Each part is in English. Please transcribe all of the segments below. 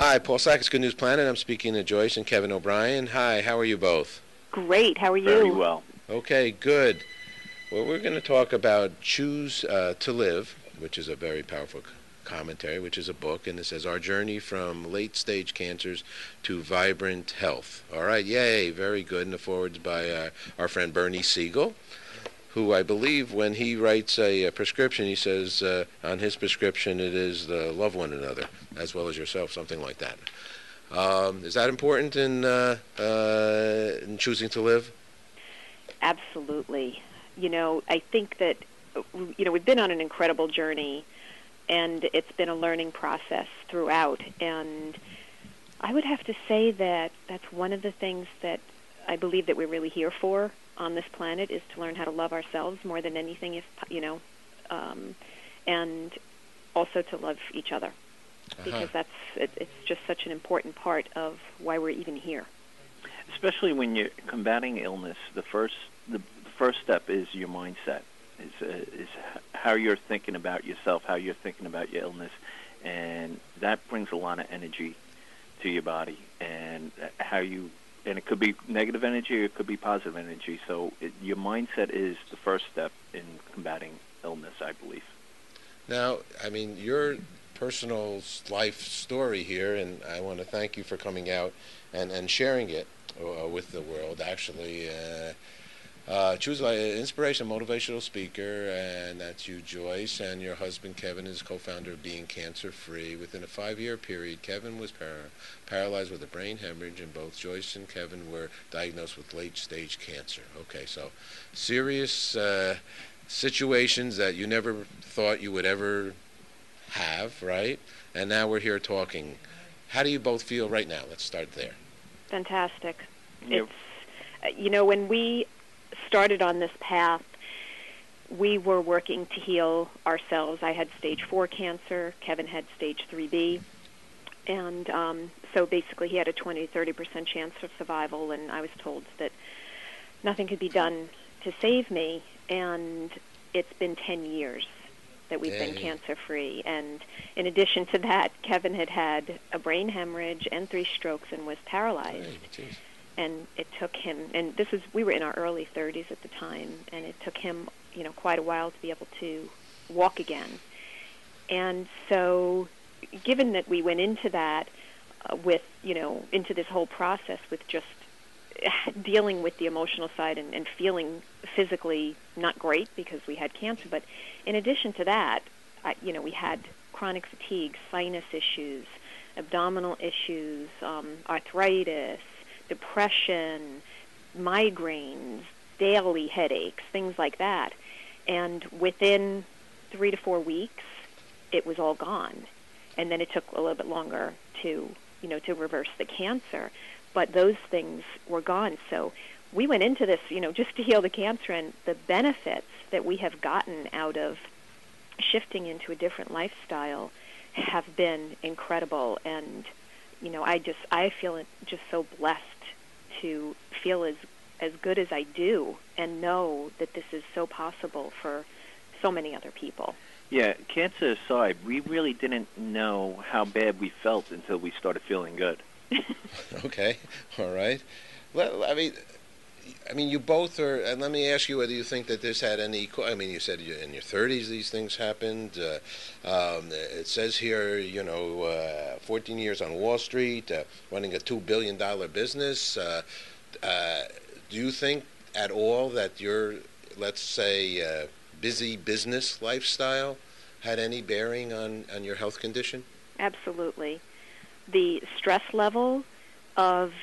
Hi, Paul Sackett, Good News Planet. I'm speaking to Joyce and Kevin O'Brien. Hi, how are you both? Great. How are you? Very well. Okay, good. Well, we're going to talk about Choose to Live, which is a very powerful commentary, which is a book, and it says Our Journey from Late-Stage Cancers to Vibrant Health. All right, yay, very good. And the foreword's by our friend Bernie Siegel, who I believe when he writes a prescription, he says on his prescription it is love one another as well as yourself, something like that. Is that important in choosing to live? Absolutely. I think that, we've been on an incredible journey, and it's been a learning process throughout. And I would have to say that that's one of the things that I believe that we're really here for on this planet, is to learn how to love ourselves more than anything, and also to love each other, because it's just such an important part of why we're even here. Especially when you're combating illness, the first step is your mindset, is how you're thinking about yourself, how you're thinking about your illness, and that brings a lot of energy to your body, and it could be negative energy or it could be positive energy. So your mindset is the first step in combating illness, I believe. Now, I mean, your personal life story here, and I want to thank you for coming out and sharing it with the world, actually. Choose an inspiration, motivational speaker, and that's you, Joyce, and your husband, Kevin, is co-founder of Being Cancer Free. Within a 5-year period, Kevin was paralyzed with a brain hemorrhage, and both Joyce and Kevin were diagnosed with late-stage cancer. Okay, so serious situations that you never thought you would ever have, right? And now we're here talking. How do you both feel right now? Let's start there. Fantastic. Yep. It's, when we started on this path, we were working to heal ourselves. I had stage 4 cancer. Kevin had stage 3B. And so basically he had a 20-30% chance of survival, and I was told that nothing could be done to save me. And it's been 10 years that we've been cancer-free. And in addition to that, Kevin had a brain hemorrhage and 3 strokes and was paralyzed. And it took him, and we were in our early 30s at the time, and it took him, quite a while to be able to walk again. And so, given that we went into that into this whole process with just dealing with the emotional side and feeling physically not great because we had cancer, but in addition to that, we had chronic fatigue, sinus issues, abdominal issues, arthritis, depression, migraines, daily headaches, things like that. And within 3 to 4 weeks, it was all gone. And then it took a little bit longer to reverse the cancer. But those things were gone. So we went into this, just to heal the cancer, and the benefits that we have gotten out of shifting into a different lifestyle have been incredible. And, I feel just so blessed to feel as good as I do and know that this is so possible for so many other people. Yeah, cancer aside, we really didn't know how bad we felt until we started feeling good. Okay, all right. Well, I mean, you both are, and let me ask you whether you think that this had any, you said in your 30s these things happened. It says here, 14 years on Wall Street, running a $2 billion business. Do you think at all that your, let's say, busy business lifestyle had any bearing on your health condition? Absolutely. The stress level of,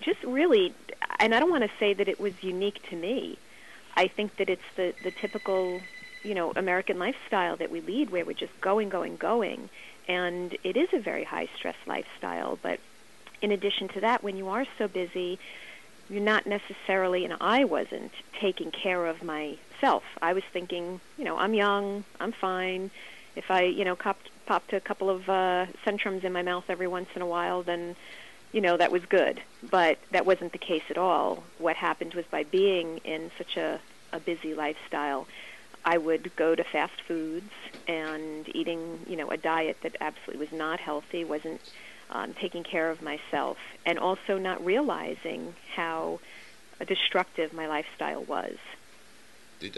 just really, and I don't want to say that it was unique to me. I think that it's the typical, American lifestyle that we lead, where we're just going, and it is a very high-stress lifestyle. But in addition to that, when you are so busy, you're not necessarily, and I wasn't, taking care of myself. I was thinking, I'm young, I'm fine. If I, popped a couple of Centrums in my mouth every once in a while, then, that was good. But that wasn't the case at all. What happened was, by being in such a busy lifestyle, I would go to fast foods and eating, a diet that absolutely was not healthy, wasn't taking care of myself, and also not realizing how destructive my lifestyle was.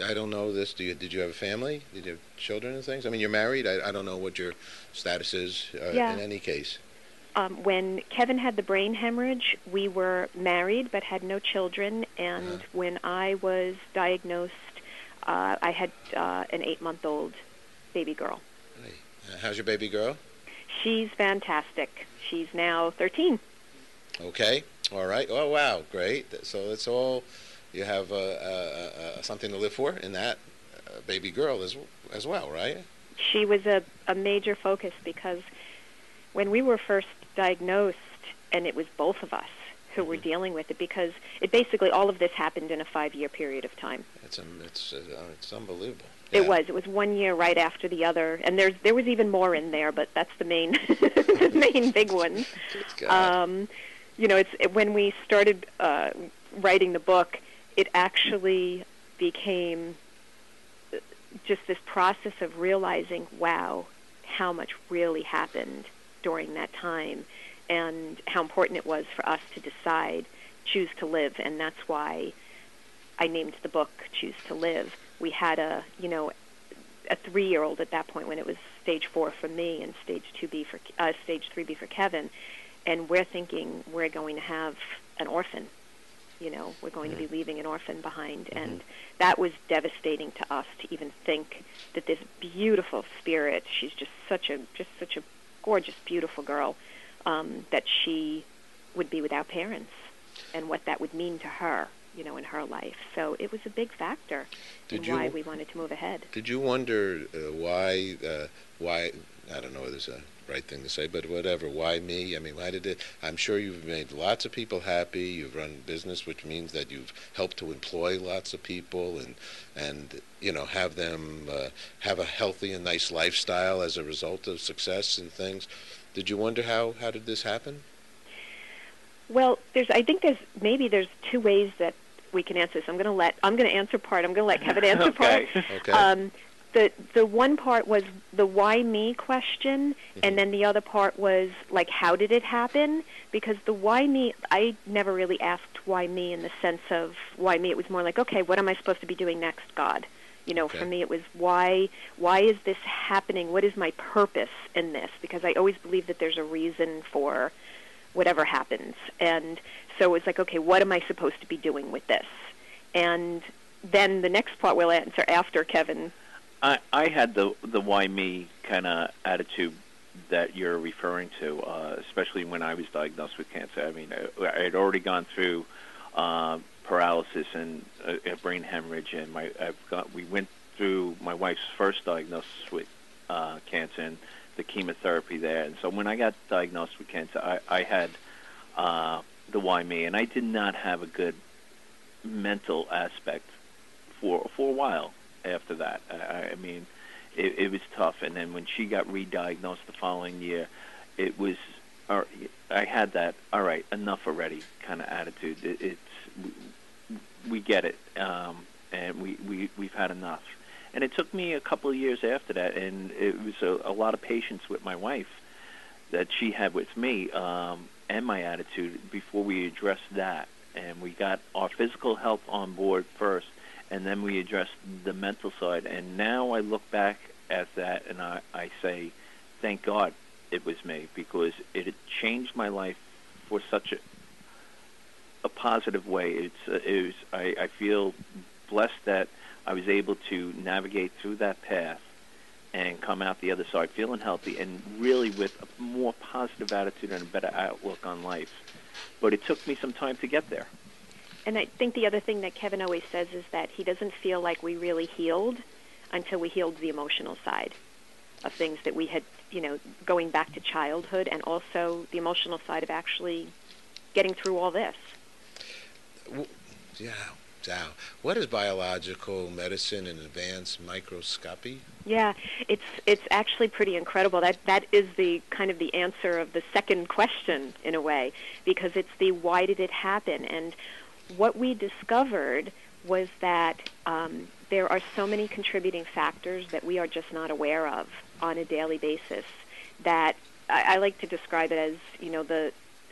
I don't know this. Did you have a family? Did you have children and things? I mean, you're married. I don't know what your status is Yeah. in any case. When Kevin had the brain hemorrhage, we were married but had no children, and when I was diagnosed, I had an 8-month-old baby girl. Hey. How's your baby girl? She's fantastic. She's now 13. Okay. All right. Oh, wow. Great. So it's all, you have something to live for in that baby girl as well, right? She was a major focus because when we were first diagnosed, and it was both of us who were dealing with it, because it basically, all of this happened in a 5-year period of time. It's unbelievable. Yeah. It was 1 year right after the other, and there was even more in there, but that's the main the main big one. When we started writing the book, it actually became just this process of realizing, wow, how much really happened during that time, and how important it was for us to decide, choose to live, and that's why I named the book Choose to Live. We had a 3-year-old at that point when it was stage 4 for me and stage 3B for Kevin, and we're thinking we're going to have an orphan. We're going to be leaving an orphan behind, and that was devastating to us to even think that this beautiful spirit, she's just such a gorgeous, beautiful girl, that she would be without parents, and what that would mean to her, in her life. So it was a big factor in why we wanted to move ahead. Did you wonder why, I don't know if it's a right thing to say, but whatever, why me? I mean, why did it? I'm sure you've made lots of people happy. You've run business, which means that you've helped to employ lots of people and have them have a healthy and nice lifestyle as a result of success and things. Did you wonder how did this happen? Well, I think there's 2 ways that we can answer this. I'm going to answer part. I'm going to let Kevin answer part. Okay. The one part was the why me question, and then the other part was, like, how did it happen? Because the why me, I never really asked why me in the sense of why me. It was more like, okay, what am I supposed to be doing next, God? For me it was why is this happening? What is my purpose in this? Because I always believe that there's a reason for whatever happens. And so it was like, okay, what am I supposed to be doing with this? And then the next part we'll answer after Kevin. I had the why me kind of attitude that you're referring to, especially when I was diagnosed with cancer. I mean, I had already gone through paralysis and a brain hemorrhage, and we went through my wife's first diagnosis with cancer and the chemotherapy there. And so when I got diagnosed with cancer, I had the why me, and I did not have a good mental aspect for a while after that. I mean, it was tough. And then when she got re-diagnosed the following year, it was, I had that, all right, enough already kind of attitude. We get it, and we've had enough. And it took me a couple of years after that, and it was a lot of patience with my wife that she had with me and my attitude before we addressed that. And we got our physical health on board first, and then we addressed the mental side. And now I look back at that, and I say, thank God it was me, because it had changed my life for such a positive way. I feel blessed that I was able to navigate through that path and come out the other side feeling healthy and really with a more positive attitude and a better outlook on life. But it took me some time to get there. And I think the other thing that Kevin always says is that he doesn't feel like we really healed until we healed the emotional side of things that we had, going back to childhood, and also the emotional side of actually getting through all this. Yeah. What is biological medicine and advanced microscopy? Yeah, it's actually pretty incredible. That is the kind of the answer of the second question in a way, because it's the why did it happen? And what we discovered was that there are so many contributing factors that we are just not aware of on a daily basis that I like to describe it as,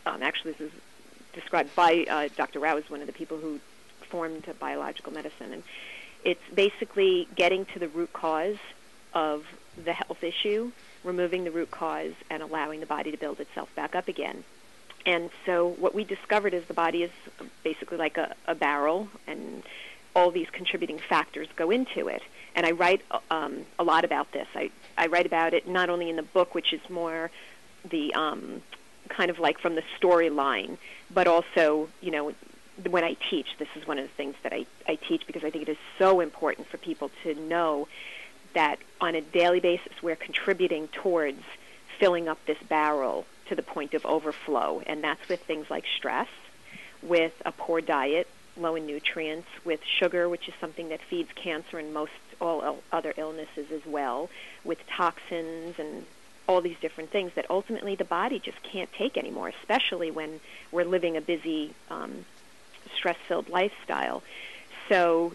actually this is described by Dr. Rao, is one of the people who formed biological medicine, and it's basically getting to the root cause of the health issue, removing the root cause, and allowing the body to build itself back up again. And so what we discovered is the body is basically like a barrel, and all these contributing factors go into it. And I write a lot about this. I write about it not only in the book, which is more the kind of like from the storyline, but also, when I teach. This is one of the things that I teach because I think it is so important for people to know that on a daily basis we're contributing towards filling up this barrel to the point of overflow. And that's with things like stress, with a poor diet, low in nutrients, with sugar, which is something that feeds cancer and most all other illnesses as well, with toxins and all these different things that ultimately the body just can't take anymore, especially when we're living a busy, stress-filled lifestyle. So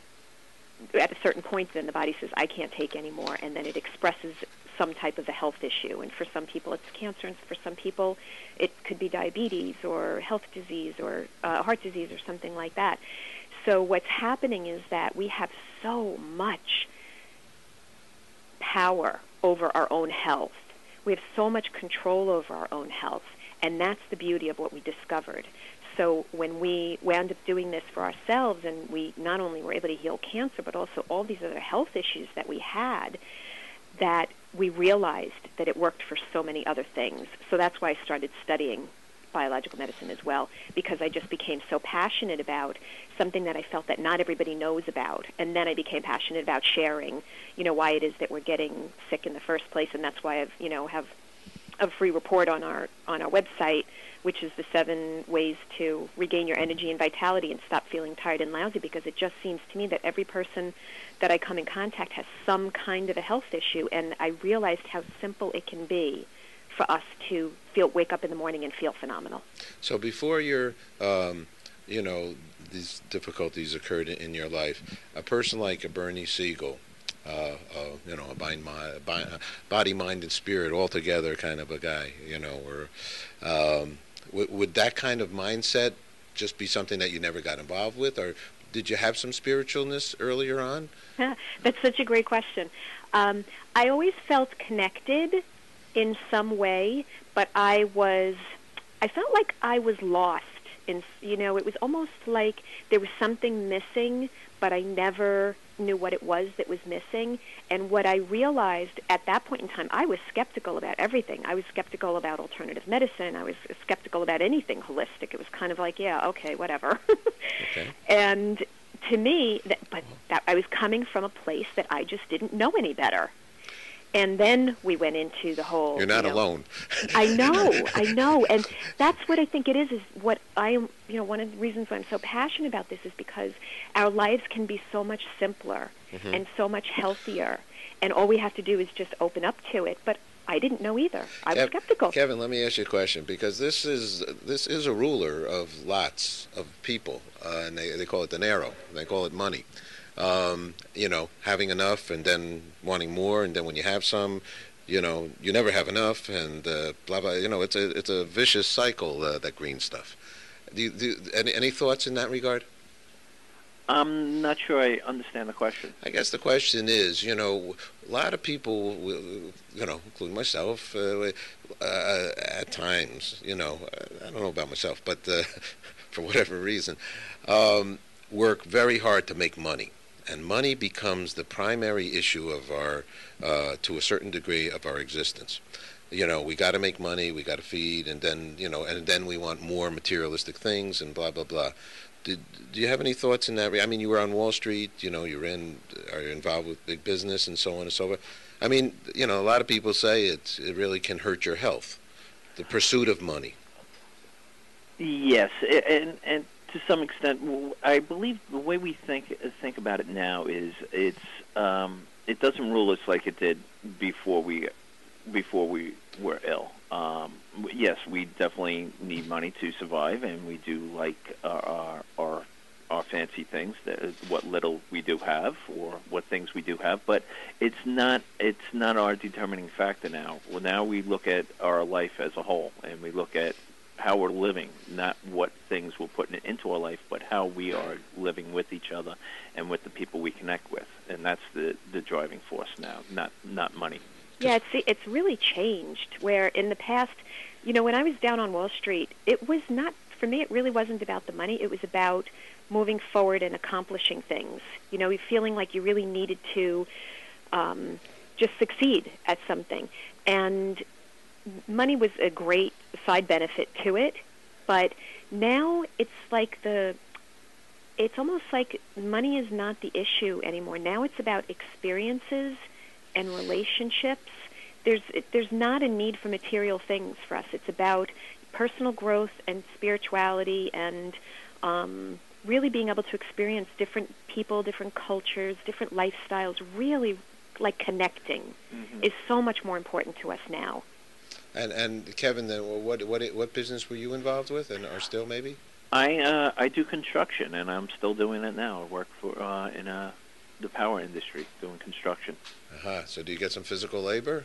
at a certain point, then the body says, I can't take anymore, and then it expresses some type of a health issue. And for some people, it's cancer, and for some people, it could be diabetes or health disease or heart disease or something like that. So what's happening is that we have so much power over our own health. We have so much control over our own health, and that's the beauty of what we discovered. So when we wound up doing this for ourselves, and we not only were able to heal cancer, but also all these other health issues that we had, that we realized that it worked for so many other things. So that's why I started studying biological medicine as well, because I just became so passionate about something that I felt that not everybody knows about. And then I became passionate about sharing, why it is that we're getting sick in the first place. And that's why I've, have a free report on our website, which is the 7 ways to regain your energy and vitality and stop feeling tired and lousy, because it just seems to me that every person that I come in contact has some kind of a health issue, and I realized how simple it can be for us to wake up in the morning and feel phenomenal. So before your, these difficulties occurred in your life, a person like a Bernie Siegel, a body, mind, and spirit all together kind of a guy, would that kind of mindset just be something that you never got involved with, or did you have some spiritualness earlier on? That's such a great question. I always felt connected in some way, but I felt like I was lost. It was almost like there was something missing, but I never knew what it was that was missing. And what I realized at that point in time, I was skeptical about everything. I was skeptical about alternative medicine. I was skeptical about anything holistic. It was kind of like, yeah, okay, whatever. Okay. And to me, I was coming from a place that I just didn't know any better. And then we went into the whole... You're not alone. I know. And that's what I think it is what I am, one of the reasons why I'm so passionate about this is because our lives can be so much simpler and so much healthier. And all we have to do is just open up to it. But I didn't know either. I was skeptical. Kevin, let me ask you a question, because this is a ruler of lots of people, and they call it dinero. They call it money. Having enough and then wanting more, and then when you have some, you never have enough, and blah blah. It's a vicious cycle. That green stuff. Any thoughts in that regard? I'm not sure I understand the question. I guess the question is, a lot of people, including myself, at times, I don't know about myself, but for whatever reason, work very hard to make money. And money becomes the primary issue of our, to a certain degree, of our existence. We got to make money, we got to feed, and then, and then we want more materialistic things and blah, blah, blah. Do you have any thoughts in that? I mean, you were on Wall Street, are involved with big business and so on and so forth. I mean, a lot of people say it really can hurt your health, the pursuit of money. Yes, and to some extent, I believe the way we think about it now is it doesn't rule us like it did before we were ill. Yes, we definitely need money to survive, and we do like our our fancy things, what little we do have or what things we do have, but it's not our determining factor now. Well, now we look at our life as a whole, and we look at how we're living, not what things we're putting into our life, but how we are living with each other and with the people we connect with, and that's the driving force now, not money. Yeah, it's really changed. Where in the past, when I was down on Wall Street, it was not, for me, it really wasn't about the money. It was about moving forward and accomplishing things. Feeling like you really needed to just succeed at something. And money was a great side benefit to it, but now it's almost like money is not the issue anymore. Now it's about experiences and relationships. There's not a need for material things for us. It's about personal growth and spirituality and really being able to experience different people, different cultures, different lifestyles. Really, like connecting is so much more important to us now. And Kevin, then what business were you involved with, and are still maybe? I do construction, and I'm still doing it now. I work for in the power industry, doing construction. So do you get some physical labor?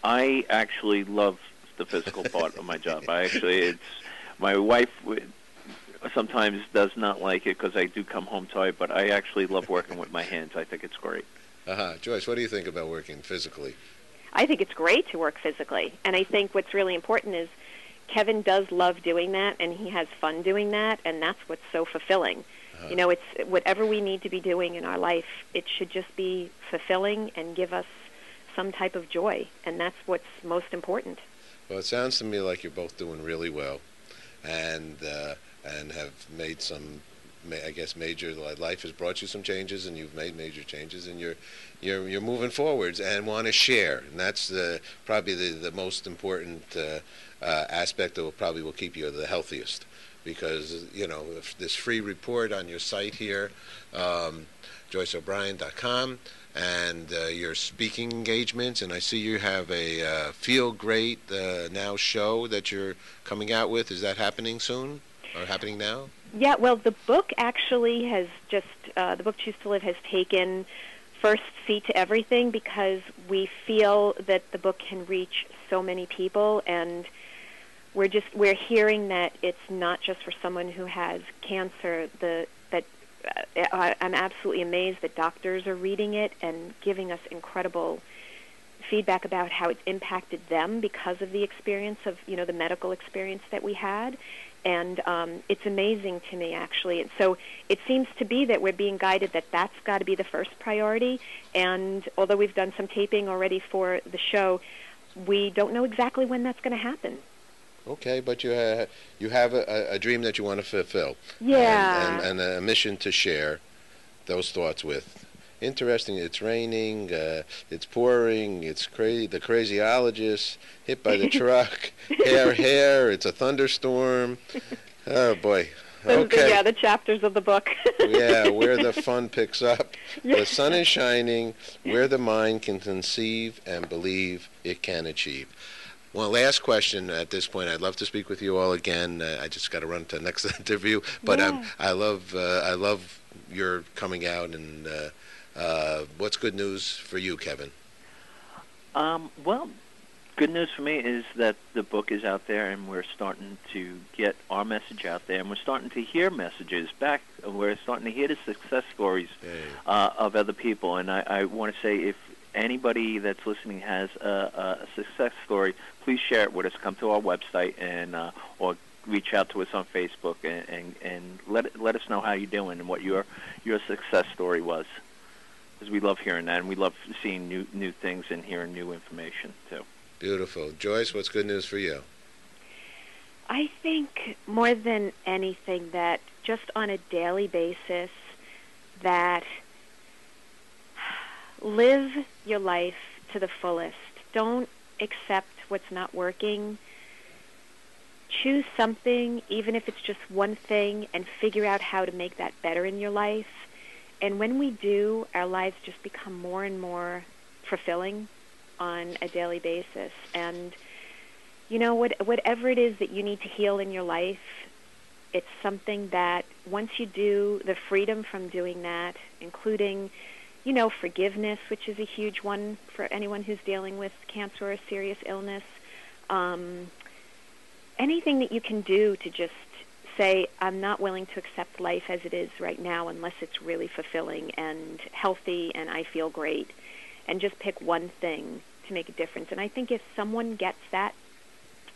I actually love the physical part of my job. My wife sometimes does not like it because I do come home tired, but I actually love working with my hands. I think it's great. Joyce, what do you think about working physically? I think it's great to work physically, and I think what's really important is Kevin does love doing that, and he has fun doing that, and that's what's so fulfilling. It's whatever we need to be doing in our life, it should just be fulfilling and give us some type of joy, and that's what's most important. Well, it sounds to me like you're both doing really well, and have made some, I guess, major. Life has brought you some changes, and you've made major changes, and you're moving forwards and want to share, and that's probably the most important aspect that will keep you the healthiest. Because if this free report on your site here, JoyceO'Brien.com, and your speaking engagements, and I see you have a Feel Great Now show that you're coming out with. Is that happening soon, or happening now? Yeah, well, the book actually has just, the book Choose to Live has taken first seat to everything because we feel that the book can reach so many people, and we're hearing that it's not just for someone who has cancer. I'm absolutely amazed that doctors are reading it and giving us incredible feedback about how it's impacted them because of the experience of, the medical experience that we had. And it's amazing to me, actually. And so it seems to be that we're being guided that that's got to be the first priority. And although we've done some taping already for the show, we don't know exactly when that's going to happen. Okay, but you have a dream that you want to fulfill. Yeah. And a mission to share those thoughts with. Interesting. It's raining. It's pouring. It's crazy. The crazyologist hit by the truck. hair. It's a thunderstorm. Oh boy. Okay. The chapters of the book. Yeah, where the fun picks up. The sun is shining. Where the mind can conceive and believe it can achieve. One last question at this point. I'd love to speak with you all again. I just got to run to the next interview, but yeah. I love your coming out. And what's good news for you, Kevin? Well, good news for me is that the book is out there, and we're starting to get our message out there, and we're starting to hear messages back. We're starting to hear the success stories of other people, and I want to say if anybody that's listening has a success story, please share it with us. Come to our website and or reach out to us on Facebook and let us know how you're doing and what your success story was. Because we love hearing that, and we love seeing new things and hearing new information too. Beautiful. Joyce, what's good news for you? I think more than anything that just on a daily basis that live your life to the fullest. Don't accept what's not working. Choose something, even if it's just one thing, and figure out how to make that better in your life. And when we do, our lives just become more and more fulfilling on a daily basis. And, whatever it is that you need to heal in your life, it's something that once you do, the freedom from doing that, including, forgiveness, which is a huge one for anyone who's dealing with cancer or a serious illness, anything that you can do to just say, I'm not willing to accept life as it is right now unless it's really fulfilling and healthy and I feel great, and just pick one thing to make a difference. And I think if someone gets that,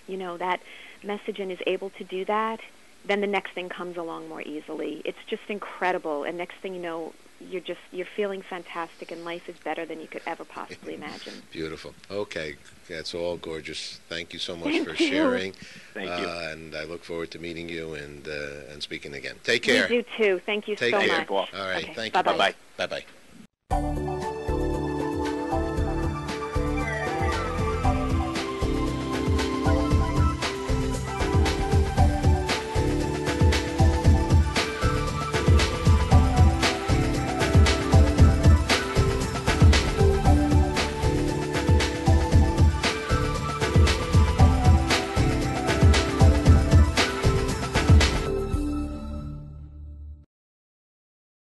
that message and is able to do that, then the next thing comes along more easily. It's just incredible. And next thing you know, you're feeling fantastic, and life is better than you could ever possibly imagine. Beautiful. Okay, that's all gorgeous. Thank you so much for sharing. Thank you. And I look forward to meeting you and speaking again. Take care. You do too. Thank you Take so care. much. All right. Okay. Thank you. Bye-bye. Bye-bye. Bye-bye.